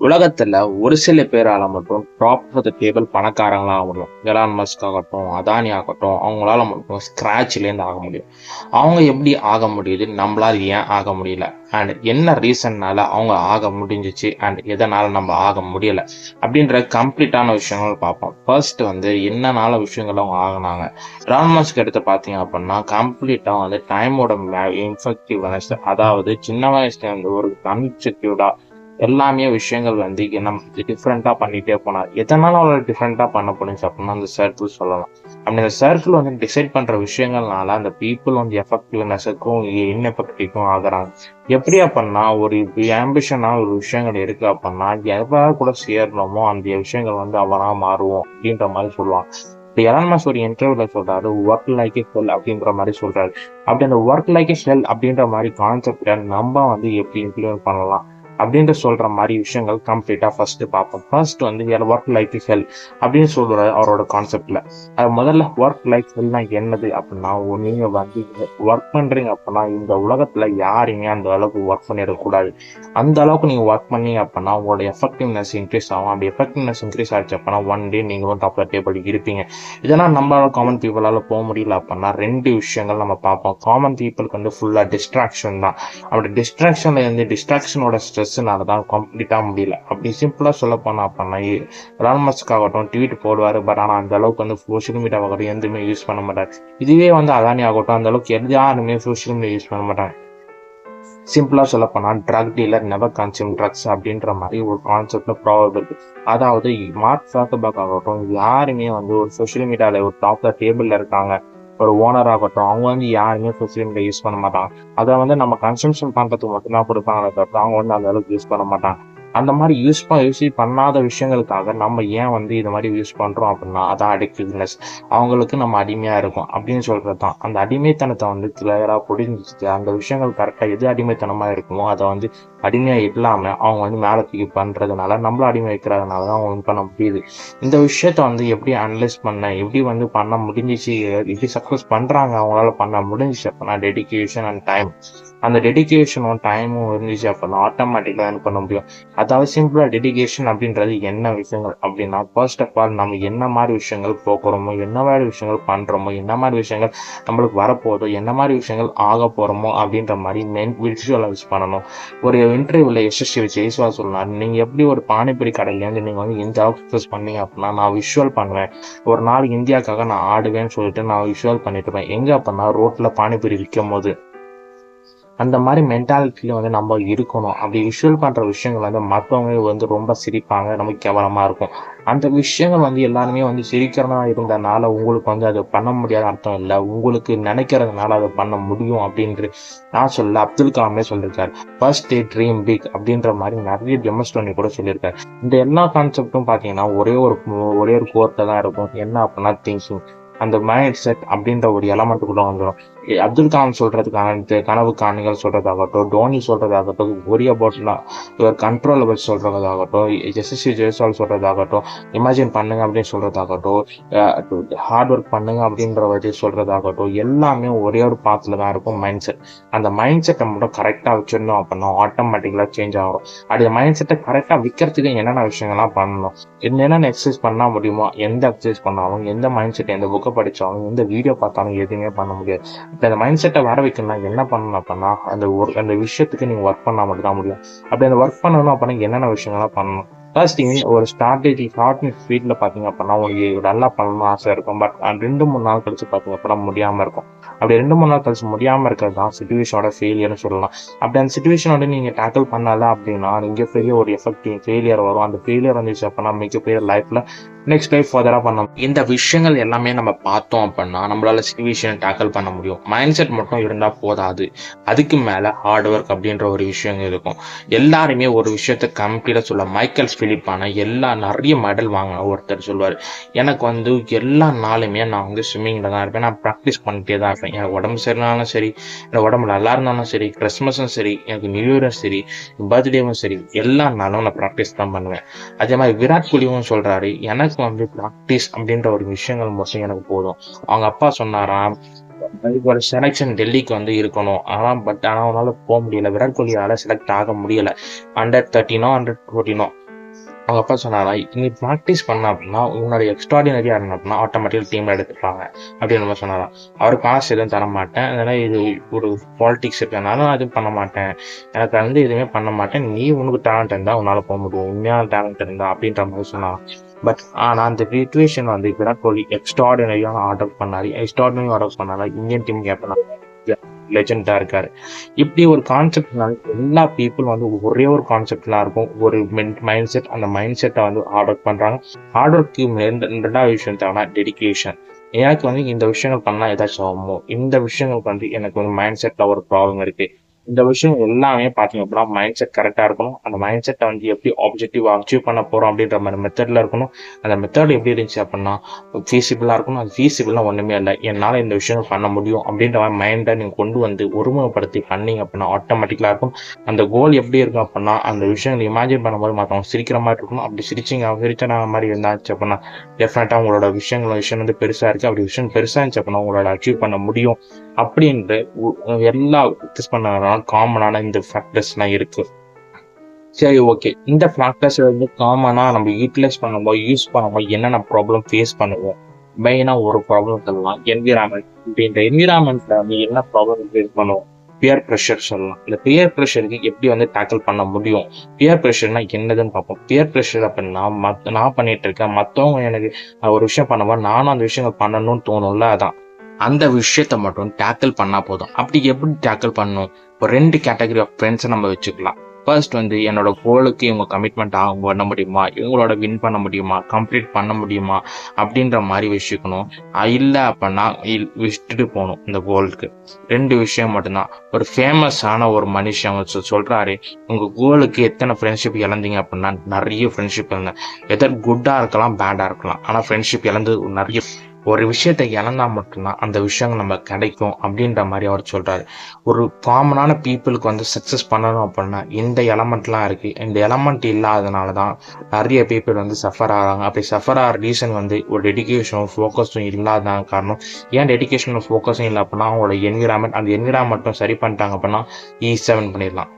உலகத்துல ஒரு சில பேரால மட்டும் டாப் ஆஃப் த டேபிள் பணக்காரங்களா ஆக முடியும். எலான் மஸ்க் ஆகட்டும், அதானி ஆகட்டும், அவங்களால மட்டும் ஸ்கிராச்ல இருந்து ஆக முடியும். அவங்க எப்படி ஆக முடியுது, நம்மளால ஏன் ஆக முடியல, அண்ட் என்ன ரீசன்னால அவங்க ஆக முடிஞ்சிச்சு, அண்ட் எதனால நம்ம ஆக முடியல அப்படின்ற கம்ப்ளீட்டான விஷயங்கள் பார்ப்போம். ஃபர்ஸ்ட் என்னனால விஷயங்கள் அவங்க ஆகினாங்க. எலான் மஸ்க் எடுத்து பார்த்தீங்க அப்படின்னா கம்ப்ளீட்டா டைமோட இன்ஃபெக்டிவ்னஸ், அதாவது சின்ன வயசுல ஒரு அன்செக்யூர்டா எல்லாமே விஷயங்கள் என்ன டிஃப்ரெண்டா பண்ணிட்டே போனார். எதனால அவரை டிஃப்ரெண்டா பண்ண போனுச்சு அப்படின்னா அந்த சர்க்கிள் சொல்லலாம். அப்படி அந்த சர்க்கிள் டிசைட் பண்ற விஷயங்கள்னால அந்த பீப்புள் எஃபெக்டிவ்னஸுக்கும் இன்எஃபெக்டிவ்க்கும் ஆகுறாங்க. எப்படி அப்படின்னா ஒரு ஆம்பிஷனா ஒரு விஷயங்கள் இருக்கு அப்படின்னா எவ்வளவு கூட சேரணுமோ அந்த விஷயங்கள் அவனா மாறுவோம் அப்படின்ற மாதிரி சொல்லுவாங்க. எலான் மஸ்க் ஒரு இன்டர்வியூல சொல்றாரு, ஒர்க் லைக் எ ஹெல் அப்படின்ற மாதிரி சொல்றாரு. அப்படி அந்த ஒர்க் லைக் எ ஹெல் அப்படின்ற மாதிரி கான்செப்டை நம்ம எப்படி இம்ப்ளிமெண்ட் பண்ணலாம் அப்படின்ற சொல்ற மாதிரி விஷயங்கள் கம்ப்ளீட்டா ஃபர்ஸ்ட் பார்ப்போம். ஃபர்ஸ்ட் ஒர்க் லைக் ஹெல் அப்படின்னு சொல்றாரு அவரோட கான்செப்ட்ல. அது முதல்ல ஒர்க் லைக் ஹெல்னா என்னது அப்படின்னா, நீங்க ஒர்க் பண்றீங்க அப்படின்னா இந்த உலகத்துல யாருமே அந்த அளவுக்கு ஒர்க் பண்ணிடக்கூடாது. அந்த அளவுக்கு நீங்க ஒர்க் பண்ணீங்க அப்படின்னா உங்களோட எஃபெக்டிவ்னஸ் இன்க்ரீஸ் ஆகும். அப்படி எஃபெக்டிவ்னஸ் இன்க்ரீஸ் ஆச்சு அப்படின்னா ஒன் டே நீங்க டாப் ஆஃப் டேபிள் இருப்பீங்க. இதெல்லாம் நம்மளால காமன் பீப்புளால போக முடியல அப்படின்னா ரெண்டு விஷயங்கள் நம்ம பார்ப்போம். காமன் பீப்புளுக்கு ஃபுல்லா டிஸ்ட்ராக்ஷன் தான். அப்படி டிஸ்ட்ராக்ஷனோட ஸ்ட்ரெஸ்னால தான் கம்ப்ளீட்டா முடியல. அப்படி சிம்பிளா சொல்ல போனா அப்படின்னா எலான் மஸ்க் ஆகட்டும் ட்வீட் போடுவாரு, பட் ஆனா அந்த அளவுக்கு சோஷியல் மீடியா ஆகட்டும் எதுவுமே யூஸ் பண்ண மாட்டாரு. இதுவே அதானி ஆகட்டும் அந்த அளவுக்கு யாருமே சோஷியல் மீடியா யூஸ் பண்ண மாட்டாங்க. சிம்பிளா சொல்ல போனா drug dealer never consume drugs அப்படின்ற மாதிரி ஒரு கான்செப்ட்ல ப்ராபபிள் இருக்கு. அதாவது மார்க் ஜக்கர்பர்க் ஆகட்டும் யாருமே ஒரு சோஷியல் மீடியால ஒரு டாப் டேபிள்ல இருக்காங்க, ஒரு ஓனர் ஆகட்டும் அவங்க யாருமே சோஷியல் மீடியா யூஸ் பண்ண மாட்டாங்க. அதை நம்ம கன்சம்ஷன் பண்றதுக்கு மட்டும்தான் கொடுப்பாங்க தவிர அவங்க அந்த அளவுக்கு யூஸ் பண்ண மாட்டாங்க. அந்த மாதிரி யூஸ் பண்ணாத விஷயங்களுக்காக நம்ம ஏன் இது மாதிரி யூஸ் பண்றோம் அப்படின்னா அதான் அடிக்டிவ்னஸ். அவங்களுக்கு நம்ம அடிமையா இருக்கும் அப்படின்னு சொல்றது தான். அந்த அடிமைத்தனத்தை கிளியரா புரிஞ்சுச்சு அந்த விஷயங்கள் கரெக்டா எது அடிமைத்தனமா இருக்குமோ அதை அடிமையா இல்லாம அவங்க மேல தூக்கி பண்றதுனால நம்மள அடிமை வைக்கிறதுனாலதான் அவங்க பண்ண முடியுது. இந்த விஷயத்த எப்படி அனலைஸ் பண்ண, எப்படி பண்ண முடிஞ்சிச்சு, எப்படி சக்சஸ் பண்றாங்க அவங்களால பண்ண முடிஞ்சிச்சு அப்படின்னா டெடிகேஷன் அண்ட் டைம். அந்த டெடிகேஷனும் டைமும் இருந்துச்சு அப்படின்னா ஆட்டோமேட்டிக்கா பண்ண முடியும். அதாவது சிம்பிளா டெடிகேஷன் அப்படின்றது என்ன விஷயங்கள் அப்படின்னா ஃபர்ஸ்ட் ஆஃப் ஆல் நம்ம என்ன மாதிரி விஷயங்கள் போக்குறோமோ, என்ன மாதிரி விஷயங்கள் பண்றோமோ, என்ன மாதிரி விஷயங்கள் நம்மளுக்கு வரப்போதோ, என்ன மாதிரி விஷயங்கள் ஆக போறோமோ அப்படின்ற மாதிரி விஷுவலைஸ் பண்ணணும். ஒரு இன்டர்வியூல எஸ்எஸ்சி ஜெய்ஸ்வால் சொன்னார், நீங்க எப்படி ஒரு பானிபூரி கடையிலேருந்து நீங்க இந்த அளவுக்கு சக்சஸ் பண்ணீங்க அப்படின்னா நான் விஷுவல் பண்ணுவேன். ஒரு நாள் இந்தியாவுக்காக நான் ஆடுவேன்னு சொல்லிட்டு நான் விஷுவல் பண்ணிட்டு இருப்பேன். எங்க அப்படின்னா ரோட்ல பானிபூரி விற்கும் போது. அந்த மாதிரி மென்டாலிட்டியில நம்ம இருக்கணும். அப்படி விஷுவல் பண்ற விஷயங்கள் மற்றவங்க ரொம்ப சிரிப்பாங்க, நமக்கு கேவலமா இருக்கும். அந்த விஷயங்கள் எல்லாருமே சிரிக்கிறதா இருந்தனால உங்களுக்கு அது பண்ண முடியாத அர்த்தம் இல்லை. உங்களுக்கு நினைக்கிறதுனால அதை பண்ண முடியும் அப்படின்று நான் சொல்ல அப்துல் கலாமே சொல்லியிருக்காரு. ஃபர்ஸ்ட் டே ட்ரீம் பிக் அப்படின்ற மாதிரி நிறைய டெமோஸ்டோனி கூட சொல்லியிருக்காரு. இந்த எல்லா கான்செப்டும் பார்த்தீங்கன்னா ஒரே ஒரு கோர்ட்டை தான் இருக்கும். என்ன அப்படின்னா திங்கிங். அந்த மைண்ட் செட் அப்படின்ற ஒரு எலமெண்ட்டுக்குள்ள வந்துடும். அப்துல் கலாம் சொல்றதுக்கான கனவு காணிகள் சொல்றதாகட்டும், தோனி சொல்றதாகட்டும், ஒரி அபவுட்லாம் யுவர் கண்ட்ரோலபிள் சொல்றதாகட்டும், எஸ்எஸ்சி ஜெய்ஸ்வால் சொல்றதாகட்டும், இமேஜின் பண்ணுங்க அப்படின்னு சொல்றதாகட்டும், ஹார்ட் ஒர்க் பண்ணுங்க அப்படின்ற வழி சொல்றதாகட்டும், எல்லாமே ஒரே ஒரு பாத்துல தான் இருக்கும் மைண்ட் செட். அந்த மைண்ட் செட்டை மட்டும் கரெக்டா வச்சிருந்தோம் அப்படின்னா ஆட்டோமேட்டிக்கலா சேஞ்ச் ஆகும். அப்படி மைண்ட் செட்டை கரெக்டா விற்கிறதுக்கு என்னென்ன விஷயங்கள்லாம் பண்ணணும், என்னென்ன எக்ஸசைஸ் பண்ணா முடியுமோ, எந்த எக்ஸசைஸ் பண்ணாலும், எந்த மைண்ட் செட், எந்த புக்கை படிச்சாலும், எந்த வீடியோ பார்த்தாலும் எதுவுமே பண்ண முடியாது. இப்போ அந்த மைண்ட் செட்டை வர வைக்கணும்னா என்ன பண்ணணும் அப்படின்னா அந்த விஷயத்துக்கு நீங்க ஒர்க் பண்ணா மட்டும் தான் முடியும். அப்படி அந்த ஒர்க் பண்ணணும் அப்படின்னா என்னென்ன விஷயங்கள்லாம் பண்ணணும். ஃபர்ஸ்ட் ஒரு ஸ்ட்ராட்டஜி ஷார்ட் அண்ட் ஸ்வீட்ல பாத்தீங்க அப்படின்னா உங்களுக்கு நல்லா பண்ணணும்னு ஆசை இருக்கும். பட் 2-3 நாள் கழிச்சு பாத்தீங்க அப்படின்னா முடியாம இருக்கும். அப்படி 2-3 நாள் கழிச்சு முடியாம இருக்கிறது தான் சிச்சுவேஷனோட ஃபெயிலியர்னு சொல்லலாம். அப்படி அந்த சிச்சுவேஷனோட நீங்க டேக்கிள் பண்ணல அப்படின்னா மிகப்பெரிய ஒரு எஃபெக்டிவ் ஃபெயிலியர் வரும். அந்த ஃபெயிலியர் வந்துச்சு அப்படின்னா மிகப்பெரிய லைஃப்ல நெக்ஸ்ட் லைஃப் ஃபர்தரா பண்ணணும். இந்த விஷயங்கள் எல்லாமே நம்ம பார்த்தோம் அப்படின்னா நம்மளால சிச்சுவேஷனை டேக்கிள் பண்ண முடியும். மைண்ட் செட் மட்டும் இருந்தா போதாது, அதுக்கு மேல ஹார்ட் ஒர்க் அப்படின்ற ஒரு விஷயம் இருக்கும். எல்லாருமே ஒரு விஷயத்த கம்ப்ளீட்டா சொல்ல மைக்கேல் பிலிப்பான நிறைய மெடல் வாங்கின ஒருத்தர் சொல்லுவார், எனக்கு எல்லா நாளுமே நான் ஸ்விம்மிங்ல தான் இருப்பேன், நான் ப்ராக்டிஸ் பண்ணிட்டே தான் இருப்பேன். எனக்கு உடம்பு சரினாலும் சரி, எனக்கு உடம்பு நல்லா இருந்தாலும் சரி, கிறிஸ்மஸும் சரி, எனக்கு நியூ இயரும் சரி, பர்த்டேவும் சரி, எல்லா நாளும் நான் ப்ராக்டிஸ் தான் பண்ணுவேன். அதே மாதிரி விராட் கோலியும் சொல்றாரு, எனக்கு ப்ராக்டிஸ் அப்படின்ற ஒரு விஷயங்கள் மட்டும் எனக்கு போதும். அவங்க அப்பா சொன்னாராம், ஒரு செலக்ஷன் டெல்லிக்கு இருக்கணும், ஆனா அவனால போக முடியல. விராட் கோலியால செலக்ட் ஆக முடியல. 113 114 அவங்க அப்பா சொன்னாரா, "நீ ப்ராக்டிஸ் பண்ண அப்படின்னா, உன்னோட எக்ஸ்ட்ராடினரியா இருந்த அப்படின்னா, ஆட்டோமேட்டிக்கா டீம்ல எடுத்துப்பாங்க." அப்படின்ற மாரி சொன்னாராம். அவரு காசு எதுவும் தரமாட்டேன். அதனால இது ஒரு பாலிடிக்ஸ் இருக்கனால நான் எதுவும் பண்ண மாட்டேன். எனக்கு வந்து எதுவுமே பண்ண மாட்டேன். நீ உனக்கு டேலண்ட் இருந்தா உன்னால போ முடியும். உண்மையான டேலண்ட் இருந்தா அப்படின்ற மாரி சொன்னாராம். பட் ஆனா அந்த சிச்சுவேஷன் வந்து விராட் கோலி எக்ஸ்ட்ராடினரியான ஆர்டர் பண்ணாரு. எக்ஸ்ட்ராடினரி ஆர்டர் பண்ணாரு. இந்தியன் டீம் கேப்டனா லெஜெண்டா இருக்காரு. இப்படி ஒரு கான்செப்ட்னால எல்லா பீப்புள் வந்து ஒரே ஒரு கான்செப்ட்லாம் இருக்கும். ஒரு மைண்ட் செட். அந்த மைண்ட் செட்டை வந்து ஹார்ட் ஒர்க் பண்றாங்க. ஹார்ட் ஒர்க்கு ரெண்டாவது விஷயம் தேவைன்னா டெடிகேஷன். எனக்கு வந்து இந்த விஷயங்கள் பண்ணா ஏதாச்சும் ஆகுமோ, இந்த விஷயங்களுக்கு வந்து எனக்கு வந்து மைண்ட் செட்ல ஒரு ப்ராப்ளம் இருக்கு. இந்த விஷயம் எல்லாமே பார்த்தீங்க அப்படின்னா மைண்ட் செட் கரெக்டா இருக்கணும். அந்த மைண்ட் செட்டை வந்து எப்படி ஆப்ஜெக்டிவ் அச்சீவ் பண்ண போறோம் அப்படின்ற மாதிரி மெத்தட்ல இருக்கணும். அந்த மெத்தட் எப்படி இருந்துச்சு அப்படின்னா ஃபீஸிபிளா இருக்கணும். அது ஃபீஸிபிள்னா ஒண்ணுமே இல்லை. என்னால இந்த விஷயம் பண்ண முடியும் அப்படின்ற மாதிரி மைண்டை நீங்க கொண்டு வந்து ஒருமுகப்படுத்தி பண்ணீங்க அப்படின்னா ஆட்டோமேட்டிக்கலா இருக்கும். அந்த கோல் எப்படி இருக்கும் அப்படின்னா அந்த விஷயம் இமேஜின் பண்ணும்போது மற்றவங்க சிரிக்கிற மாதிரி இருக்கணும். அப்படி சிரிச்ச மாதிரி இருந்தாச்சு அப்படின்னா டெஃபினட்டா உங்களோட விஷயம் வந்து பெருசா இருக்கு. அப்படி விஷயம் பெருசா இருந்துச்சு அப்படின்னா உங்களோட அச்சீவ் பண்ண முடியும் அப்படின்ட்டு எல்லா பிசினஸ் பண்ண காமனான இந்த ஃபேக்டர்ஸ்லாம் இருக்கு. சரி, ஓகே. இந்த ஃபேக்டர்ஸ் வந்து காமனா நம்ம யூஸ் பண்ணும்போது என்னென்ன ப்ராப்ளம் ஃபேஸ் பண்ணுவோம்? மெயினா ஒரு ப்ராப்ளம் சொல்லலாம். என்விரான்மென்ட். இந்த என்விரான்மென்ட்ல வந்து என்ன ப்ராப்ளம் ஃபேஸ் பண்ணுவோம்? பியர் பிரஷர் சொல்லலாம். இந்த பியர் பிரஷருக்கு எப்படி வந்து டேக்கிள் பண்ண முடியும்? பியர் பிரஷர்னா என்னதுன்னு பார்ப்போம். பியர் பிரஷர் அப்படின்னா நான் பண்ணிட்டு இருக்கேன். மத்தவங்க எனக்கு ஒரு விஷயம் பண்ணும்போது நானும் அந்த விஷயங்கள் பண்ணணும்னு தோணும்ல, அதான். அந்த விஷயத்த மட்டும் டேக்கிள் பண்ணா போதும். அப்படி எப்படி டேக்கிள் பண்ணணும்? ஒரு 2 கேட்டகரி ஆஃப் ஃப்ரெண்ட்ஸை நம்ம வச்சுக்கலாம். ஃபர்ஸ்ட் வந்து என்னோட கோலுக்கு இவங்க கமிட்மெண்ட் பண்ண முடியுமா? இவங்களோட வின் பண்ண முடியுமா? கம்ப்ளீட் பண்ண முடியுமா? அப்படின்ற மாதிரி வச்சுக்கணும். இல்லை அப்படின்னா விட்டுட்டு போகணும் இந்த கோலுக்கு. 2 விஷயம் மட்டும்தான். ஒரு ஃபேமஸான ஒரு மனுஷன் சொல்றாரு, உங்க கோலுக்கு எத்தனை ஃப்ரெண்ட்ஷிப் இழந்தீங்க அப்படின்னா நிறைய ஃப்ரெண்ட்ஷிப் இருந்தேன். எதர் குட்டா இருக்கலாம், பேடா இருக்கலாம். ஆனா ஃப்ரெண்ட்ஷிப் இழந்து நிறைய ஒரு விஷயத்தை இழந்தா மட்டும்தான் அந்த விஷயங்கள் நம்ம கிடைக்கும் அப்படின்ற மாதிரி அவர் சொல்றாரு. ஒரு காமனான பீப்புளுக்கு வந்து சக்சஸ் பண்ணணும் அப்படின்னா இந்த எலமெண்ட்லாம் இருக்கு. இந்த எலமெண்ட் இல்லாதனால தான் நிறைய பீப்புள் வந்து சஃபர் ஆகிறாங்க. அப்படி சஃபர் ஆகிற ரீசன் வந்து ஒரு டெடிகேஷனும் ஃபோக்கஸும் இல்லாததான் காரணம். ஏன் டெடிகேஷனும் ஃபோக்கஸும் இல்லை அப்படின்னா அவங்களோட அந்த என்விரான்மெண்ட்டும் சரி பண்ணிட்டாங்க அப்படின்னா ஈஸியாக வின் பண்ணிடலாம்.